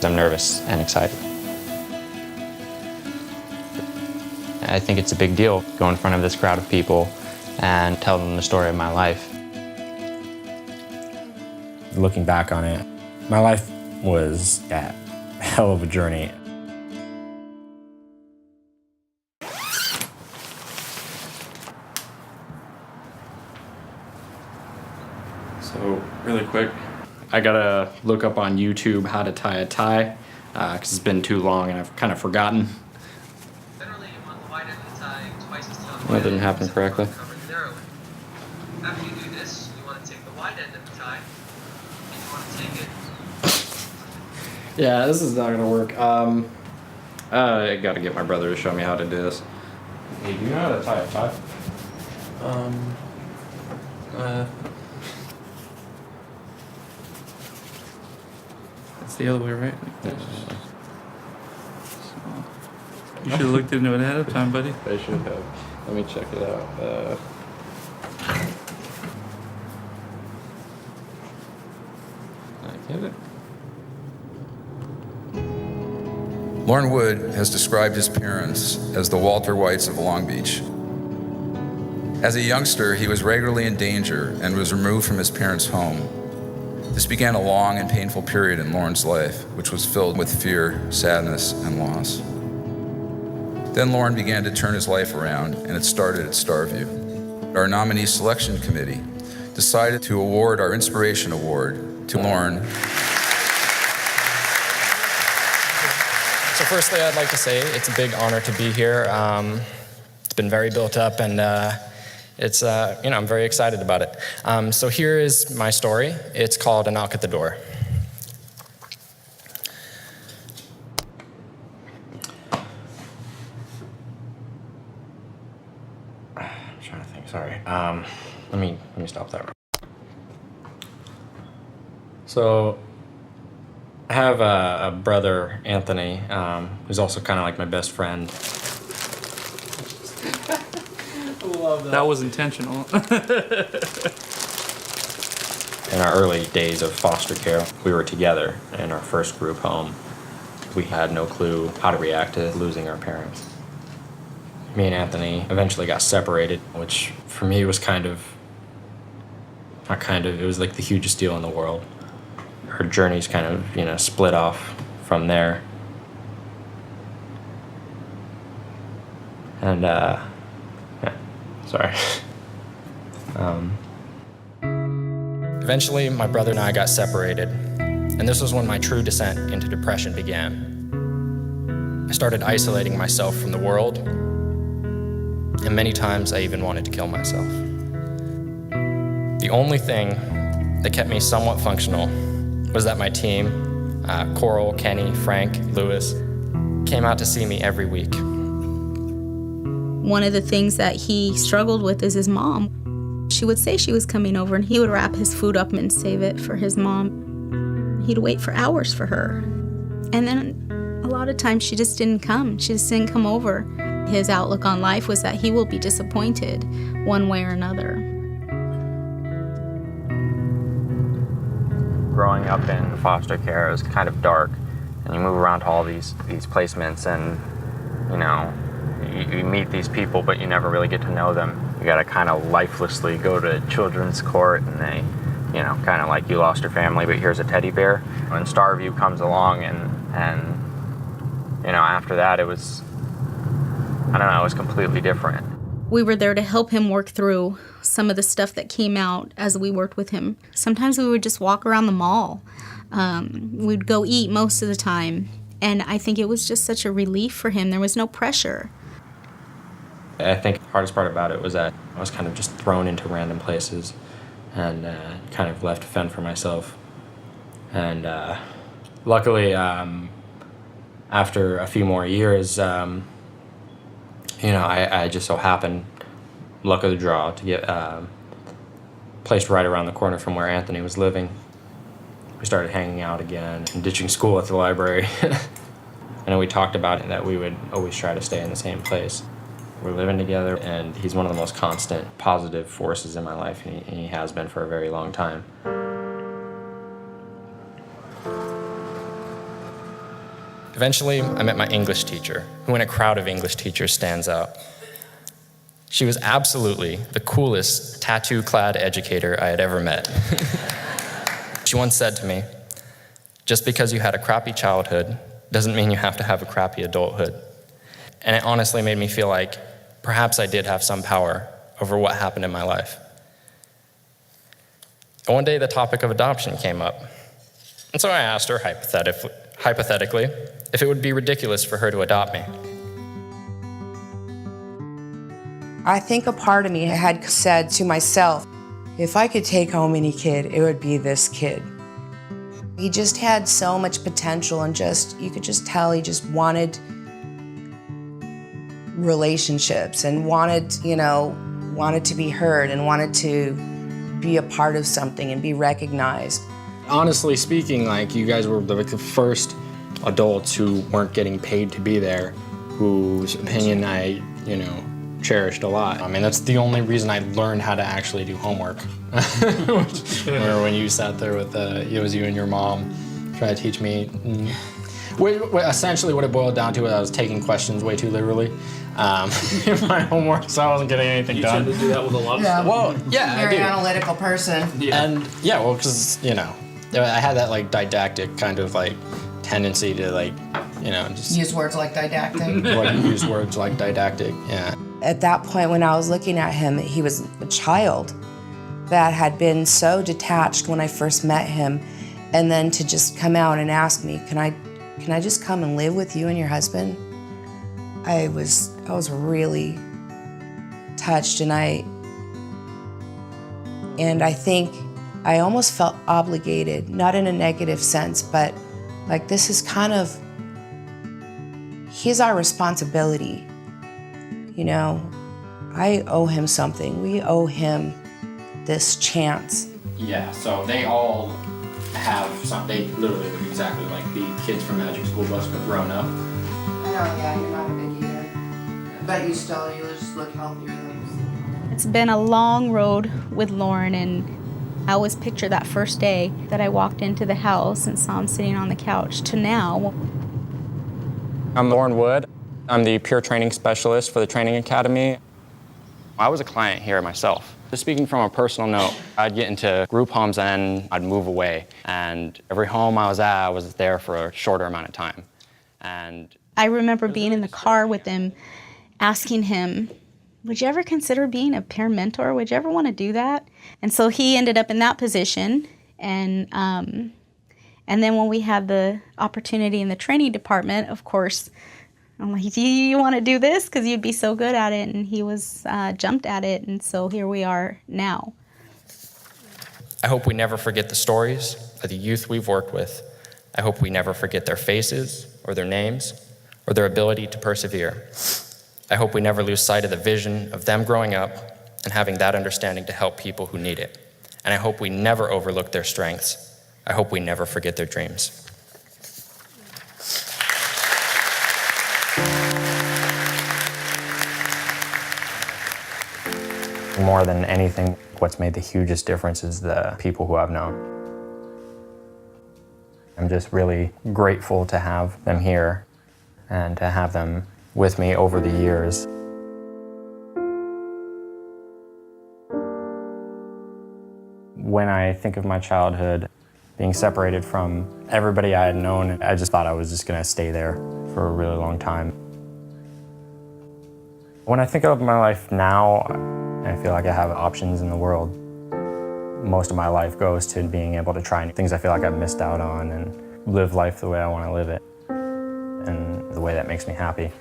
I'm nervous and excited. I think it's a big deal to go in front of this crowd of people and tell them the story of my life. Looking back on it, my life was a hell of a journey. So, really quick, I gotta look up on YouTube how to tie a tie, because it's been too long and I've kind of forgotten. Generally, you want the wide end of the tie twice as long. That didn't happen correctly. After you do this, you want to take the wide end of the tie, and you want to take it. Yeah, this is not gonna work. I gotta get my brother to show me how to do this. Hey, do you know how to tie a tie? It's the other way, right? You should have looked into it ahead of time, buddy. I should have. Let me check it out. I get it. Lorne Wood has described his parents as the Walter Whites of Long Beach. As a youngster, he was regularly in danger and was removed from his parents' home. This began a long and painful period in Lorne's life, which was filled with fear, sadness, and loss. Then Lorne began to turn his life around, and it started at Starview. Our nominee selection committee decided to award our Inspiration Award to Lorne. So firstly, I'd like to say it's a big honor to be here. It's been very built up, and it's I'm very excited about it. So here is my story. It's called A Knock at the Door. I'm trying to think. Sorry. Let me stop that. So I have a brother, Anthony, who's also kind of like my best friend. That was intentional. In our early days of foster care, we were together in our first group home. We had no clue how to react to losing our parents. Me and Anthony eventually got separated, which for me was it was like the hugest deal in the world. Our journeys kind of, split off from there. And, sorry. Eventually, my brother and I got separated, and this was when my true descent into depression began. I started isolating myself from the world, and many times I even wanted to kill myself. The only thing that kept me somewhat functional was that my team, Coral, Kenny, Frank, Lewis, came out to see me every week. One of the things that he struggled with is his mom. She would say she was coming over, and he would wrap his food up and save it for his mom. He'd wait for hours for her. And then a lot of times she just didn't come. She just didn't come over. His outlook on life was that he will be disappointed one way or another. Growing up in foster care is kind of dark, and you move around to all these placements, and you meet these people, but you never really get to know them. You gotta kind of lifelessly go to children's court, and they, kind of like you lost your family, but here's a teddy bear. When Starview comes along, and after that, it was, it was completely different. We were there to help him work through some of the stuff that came out as we worked with him. Sometimes we would just walk around the mall. We'd go eat most of the time. And I think it was just such a relief for him. There was no pressure. I think the hardest part about it was that I was kind of just thrown into random places and kind of left to fend for myself. And luckily, after a few more years, I just so happened, luck of the draw, to get placed right around the corner from where Anthony was living. We started hanging out again and ditching school at the library. And we talked about it, that we would always try to stay in the same place. We're living together, and he's one of the most constant, positive forces in my life, and he has been for a very long time. Eventually, I met my English teacher, who in a crowd of English teachers stands out. She was absolutely the coolest tattoo-clad educator I had ever met. She once said to me, "Just because you had a crappy childhood doesn't mean you have to have a crappy adulthood." And it honestly made me feel like perhaps I did have some power over what happened in my life. And one day, the topic of adoption came up. And so I asked her hypothetically if it would be ridiculous for her to adopt me. I think a part of me had said to myself, if I could take home any kid, it would be this kid. He just had so much potential and you could just tell he just wanted relationships and wanted to be heard and wanted to be a part of something and be recognized. Honestly speaking, like, you guys were the first adults who weren't getting paid to be there, whose opinion I, cherished a lot. I mean, that's the only reason I learned how to actually do homework. Remember when you sat there with, it was you and your mom trying to teach me. Essentially what it boiled down to was I was taking questions way too literally in my homework, so I wasn't getting anything done. You tend to do that with a lot of stuff. Well, yeah, Very I do. analytical person. Yeah. And because, I had that didactic kind of tendency to just Use words like didactic. use words like didactic, yeah. At that point when I was looking at him, he was a child that had been so detached when I first met him, and then to just come out and ask me, can I just come and live with you and your husband? I was really touched, and I think I almost felt obligated, not in a negative sense, but this is he's our responsibility. I owe him something. We owe him this chance. Yeah, so they all have they literally look exactly like the kids from Magic School Bus, but grown up. I know, yeah, you're not a big eater. But you just look healthier than It's been a long road with Lorne, and I always picture that first day that I walked into the house and saw him sitting on the couch to now. I'm Lorne Wood. I'm the peer training specialist for the training academy. I was a client here myself. Just speaking from a personal note, I'd get into group homes and then I'd move away. And every home I was at, I was there for a shorter amount of time. And I remember being in the car with him, asking him, would you ever consider being a peer mentor? Would you ever want to do that? And so he ended up in that position. And then when we had the opportunity in the training department, of course, I'm like, do you want to do this? Because you'd be so good at it. And he was jumped at it. And so here we are now. I hope we never forget the stories of the youth we've worked with. I hope we never forget their faces or their names or their ability to persevere. I hope we never lose sight of the vision of them growing up and having that understanding to help people who need it. And I hope we never overlook their strengths. I hope we never forget their dreams. More than anything, what's made the hugest difference is the people who I've known. I'm just really grateful to have them here and to have them with me over the years. When I think of my childhood, being separated from everybody I had known, I just thought I was just gonna stay there for a really long time. When I think of my life now, I feel like I have options in the world. Most of my life goes to being able to try things I feel like I've missed out on and live life the way I want to live it and the way that makes me happy.